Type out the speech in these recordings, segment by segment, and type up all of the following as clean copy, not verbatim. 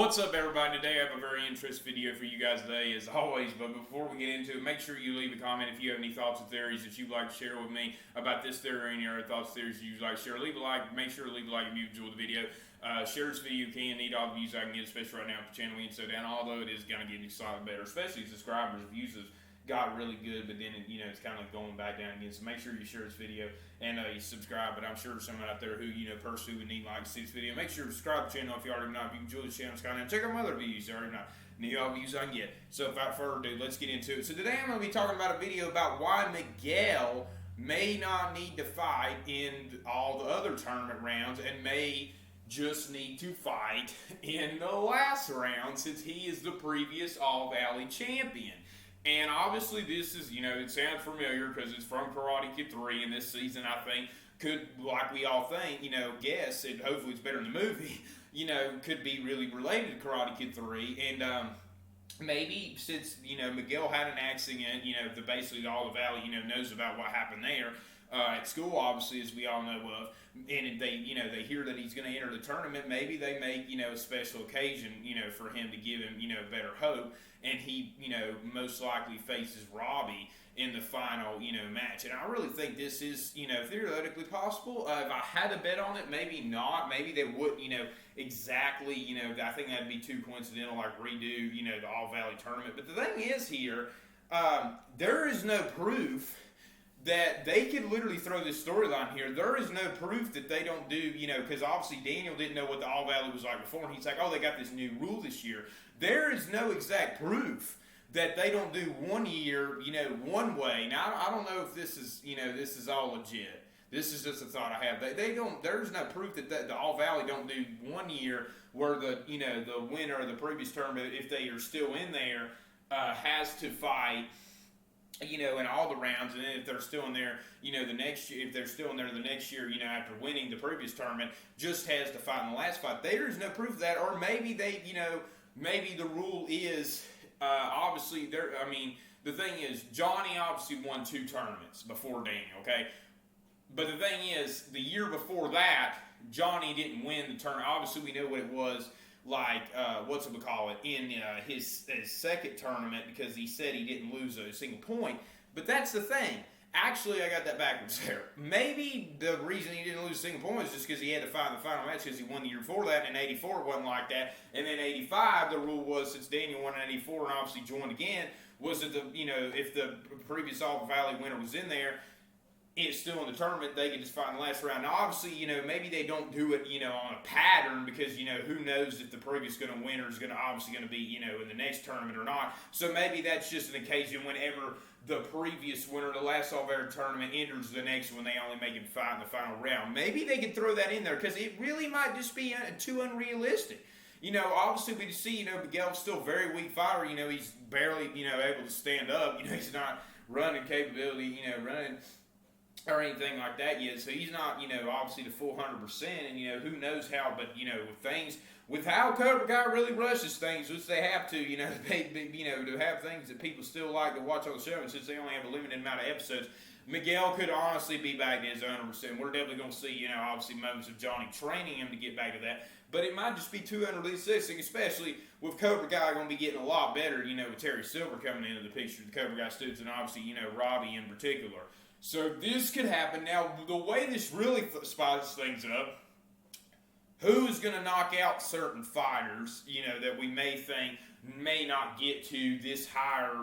What's up, everybody? Today I have a very interesting video for you guys today, as always. But before we get into it, make sure you leave a comment if you have any thoughts or theories that you'd like to share with me about this theory or any other thoughts or theories you'd like to share. Leave a like. Make sure to leave a like if you enjoyed the video. Share this video if you can. Need all the views I can get, especially right now with the channel being so down. Although it is going to get slightly better, especially subscribers. Views have got really good, but then it's kind of going back down again. So make sure you share this video and you subscribe. But I'm sure there's someone out there who personally would need like to see this video. Make sure to subscribe to the channel if you already not. If you enjoy the channel, check out my other videos. You already not. Need all the views I can get. So without further ado, let's get into it. So today I'm going to be talking about a video about why Miguel may not need to fight in all the other tournament rounds and may just need to fight in the last round since he is the previous All-Valley champion. And obviously this is, it sounds familiar because it's from Karate Kid 3, and this season I think could, like we all think, guess, and hopefully it's better in the movie, could be really related to Karate Kid 3. And maybe since, Miguel had an accident, basically all the Valley, knows about what happened there at school, obviously, as we all know of, and they hear that he's going to enter the tournament, maybe they make, a special occasion, for him to give him, better hope, and he, most likely faces Robbie in the final, match. And I really think this is, theoretically possible. If I had to bet on it, maybe not. Maybe they wouldn't, exactly, I think that'd be too coincidental, like redo, the All-Valley tournament. But the thing is here, there is no proof that they could literally throw this storyline here. There is no proof that they don't do, because obviously Daniel didn't know what the All-Valley was like before, and he's like, oh, they got this new rule this year. There is no exact proof that they don't do 1 year, one way. Now, I don't know if this is, this is all legit. This is just a thought I have. They don't, there's no proof that the All-Valley don't do 1 year where the, the winner of the previous tournament, if they are still in there, has to fight, in all the rounds, and then if they're still in there, the next year, if they're still in there the next year, after winning the previous tournament, just has to fight in the last fight. There is no proof of that, or maybe they, maybe the rule is, obviously, the thing is, Johnny obviously won 2 tournaments before Daniel, okay? But the thing is, the year before that, Johnny didn't win the tournament. Obviously, we know what it was like, in his second tournament, because he said he didn't lose a single point. But that's the thing. Actually, I got that backwards there. Maybe the reason he didn't lose a single point is just because he had to fight in the final match because he won the year before that, and in 84 it wasn't like that. And then 85, the rule was, since Daniel won in 84 and obviously joined again, was that if the previous All-Valley winner was in there, it's still in the tournament, they can just fight in the last round. Now, obviously, maybe they don't do it, on a pattern because, who knows if the previous winner is obviously going to be, in the next tournament or not. So maybe that's just an occasion whenever the previous winner of the last All-Valley tournament enters the next one, they only make him fight in the final round. Maybe they can throw that in there because it really might just be too unrealistic. Obviously we see, Miguel's still a very weak fighter. He's barely, able to stand up. He's not running capability, running or anything like that yet, so he's not, obviously the full 100%, and, who knows how, but, with how Cobra Kai really rushes things, which they have to, to have things that people still like to watch on the show, and since they only have a limited amount of episodes, Miguel could honestly be back to his 100%. We're definitely going to see, obviously moments of Johnny training him to get back to that, but it might just be too unrealistic, especially with Cobra Kai going to be getting a lot better, with Terry Silver coming into the picture, the Cobra Kai students, and obviously, Robbie in particular. So this could happen. Now, the way this really spices things up, who's going to knock out certain fighters, that we may think may not get to this higher,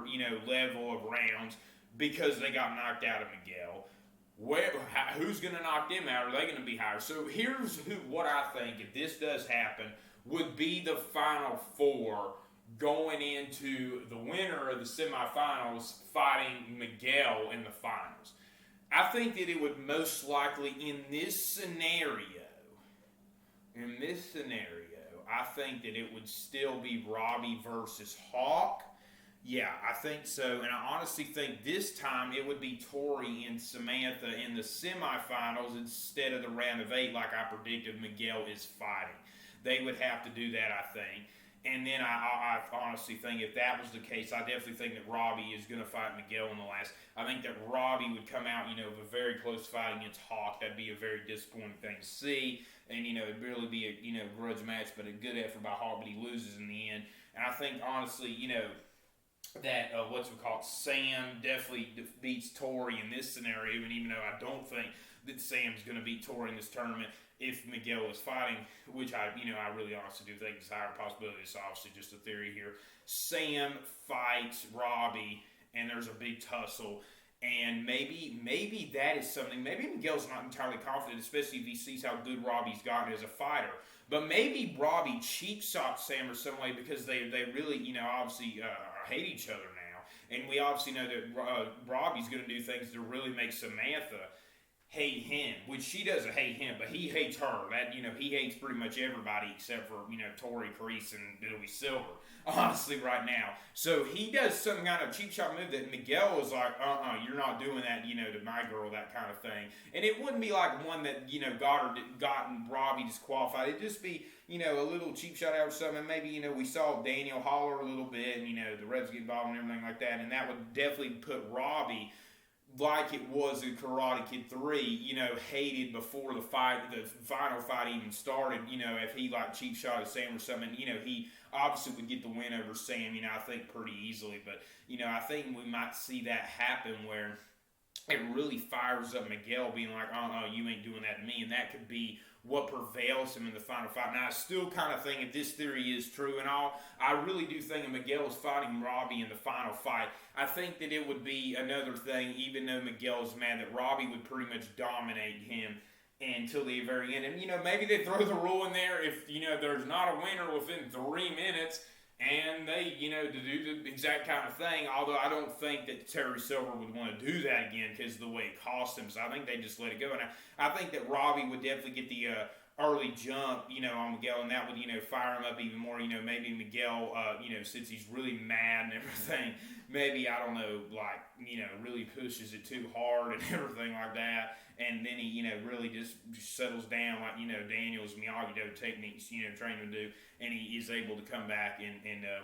level of rounds because they got knocked out of Miguel. Who's going to knock them out? Are they going to be higher? So here's what I think, if this does happen, would be the final 4 going into the winner of the semifinals fighting Miguel in the finals. I think that it would most likely, in this scenario, I think that it would still be Robbie versus Hawk. Yeah, I think so. And I honestly think this time it would be Tori and Samantha in the semifinals instead of the round of 8 like I predicted Miguel is fighting. They would have to do that, I think. And then I honestly think if that was the case, I definitely think that Robbie is going to fight Miguel in the last. I think that Robbie would come out, with a very close fight against Hawk. That'd be a very disappointing thing to see. and it'd really be a grudge match, but a good effort by Hart, but he loses in the end. And I think honestly, that Sam definitely beats Tori in this scenario, and even though I don't think that Sam's going to beat Tori in this tournament if Miguel is fighting, which I really honestly do think is a higher possibility. It's obviously just a theory here. Sam fights Robbie, and there's a big tussle, and maybe that is something. Maybe Miguel's not entirely confident, especially if he sees how good Robbie's gotten as a fighter. But maybe Robbie cheap shots Sam or some way because they really, obviously hate each other now. And we obviously know that Robbie's going to do things to really make Samantha hate him, which she doesn't hate him, but he hates her. That he hates pretty much everybody except for Tori, Kreese, and Billy Silver. Honestly, right now, so he does some kind of cheap shot move that Miguel is like, you're not doing that, to my girl, that kind of thing. And it wouldn't be like one that gotten Robbie disqualified. It'd just be a little cheap shot out or something. And maybe we saw Daniel holler a little bit, and the refs get involved and everything like that, and that would definitely put Robbie, like it was in Karate Kid 3, hated before the final fight even started, if he cheap shot at Sam or something, he obviously would get the win over Sam, I think pretty easily, but, I think we might see that happen where it really fires up Miguel being like, you ain't doing that to me, and that could be what prevails him in the final fight. Now, I still kind of think if this theory is true and all, I really do think if Miguel is fighting Robbie in the final fight, I think that it would be another thing, even though Miguel's mad, that Robbie would pretty much dominate him until the very end. And, maybe they throw the rule in there if, there's not a winner within 3 minutes, and they, to do the exact kind of thing, although I don't think that Terry Silver would want to do that again because of the way it cost him, so I think they just let it go. And I think that Robbie would definitely get the early jump, on Miguel, and that would, fire him up even more. Maybe Miguel, since he's really mad and everything, maybe, I don't know, really pushes it too hard and everything like that. And then he, really just settles down like, Daniel's Miyagi-Do techniques, train him to do. And he is able to come back and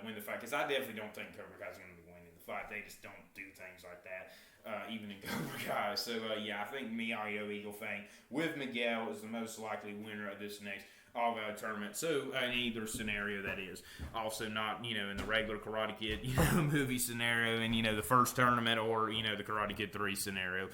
win the fight. Because I definitely don't think Cobra Kai's going to be winning the fight. They just don't do things like that, even in Cobra Kai. So, I think Miyagi-Do Eagle Fang with Miguel is the most likely winner of this next all-out tournament. So, in either scenario, that is. Also not, in the regular Karate Kid, movie scenario, and, the first tournament, or, the Karate Kid 3 scenario.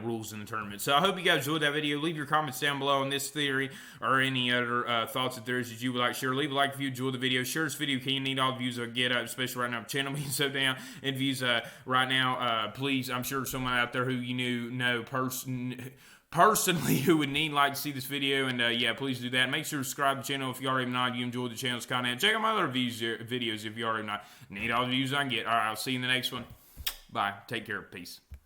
Rules in the tournament. So I hope you guys enjoyed that video. Leave your comments down below on this theory or any other thoughts and theories that you would like to share. Leave a like if you enjoyed the video. Share this video. Can you need all the views I get, especially right now, the channel being so down and views right now. Please, I'm sure someone out there who you know personally who would need to see this video, and please do that. Make sure to subscribe to the channel if you already not. You enjoyed the channel's content. Check out my other videos if you already not. Need all the views I can get. All right, I'll see you in the next one. Bye. Take care. Peace.